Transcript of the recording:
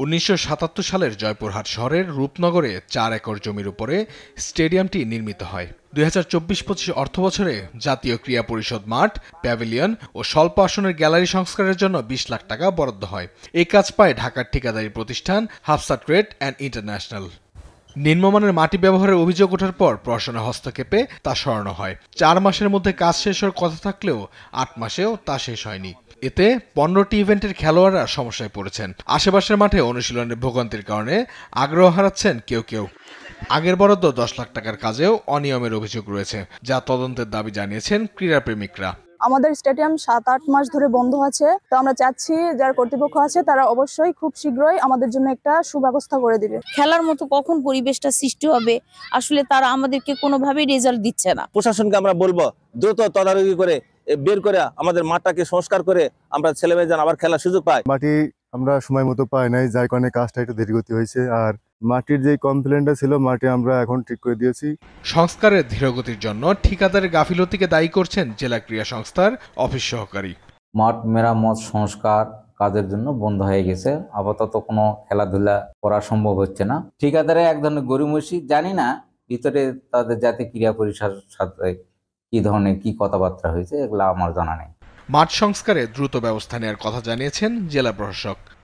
১৯৭৭ সালের জয়পুরহাট শহরের রূপনগরে ৪ একর জমির উপরে স্টেডিয়ামটি নির্মিত হয়। ২০২৪-২৫ অর্থবছরে জাতীয় ক্রীড়া পরিষদ মাঠ, প্যাভিলিয়ন ও স্বল্প আসনের গ্যালারি সংস্কারের জন্য ২০ লাখ টাকা বরাদ্দ হয়। এই কাজ পায় ঢাকার ঠিকাদারি প্রতিষ্ঠান হাফসা ট্রেড অ্যান্ড ইন্টারন্যাশনাল। নিম্নমানের মাটি ব্যবহারের অভিযোগ ওঠার পর প্রশাসনের হস্তক্ষেপে তা সরানো হয়। ৪ মাসের মধ্যে কাজ শেষ হওয়ার কথা থাকলেও ৮ মাসেও তা শেষ হয়নি। এতে ১৫টি ইভেন্টের খেলোয়াড়রা সমস্যায় পড়েছেন। আশেপাশের মাঠে অনুশীলনের ভোগান্তির কারণে আগ্রহ হারাচ্ছেন কেউ। আগের বরাদ্দ ১০ লাখ টাকার কাজেও অনিয়মের অভিযোগ রয়েছে, যা তদন্তের দাবি জানিয়েছেন ক্রীড়াপ্রেমিকরা। আমাদের স্টেডিয়াম ৭-৮ মাস ধরে বন্ধ আছে, তো আমরা চাচ্ছি যারা কর্তৃপক্ষ আছে তারা অবশ্যই খুব শীঘ্রই আমাদের জন্য একটা সুব্যবস্থা করে দিবে। খেলার মতো কখন পরিবেশটা সৃষ্টি হবে, আসলে তারা আমাদেরকে কোনোভাবেই রেজাল্ট দিচ্ছে না। প্রশাসনকে আমরা বলবো দ্রুত তদারকি করে বের করে আমাদের মাঠটাকে সংস্কার করে আমরা ছেলেমেয়ে যেন আবার খেলার সুযোগ পাই। মাটি আমরা সময় মতো পাই নাই, যার কারণে কাজটা একটু দেরিগতি হয়েছে। আর মাটির যে কমপ্লেনটা ছিল, মাটি আমরা এখন ঠিক করে দিয়েছি। সংস্কারের ধীরগতির জন্য ঠিকাদারের গাফিলতিকে দায়ী করছেন জেলা ক্রীড়া সংস্থার অফিস সহকারী। মাঠ মেরামত সংস্কার কাজের জন্য বন্ধ হয়ে গেছে। আপাতত কোনো খেলাধুলা করা সম্ভব হচ্ছে না। ঠিকাদারে এক ধরনের গরিমসি, জানি না ভিতরে তাদের জাতীয় ক্রীড়া পরিষদের সাথে কি ধরনের কি কথাবার্তা হয়েছে, এগুলো আমার জানা নেই। মাঠ সংস্কারে দ্রুত ব্যবস্থা নেওয়ার কথা জানিয়েছেন জেলা প্রশাসক।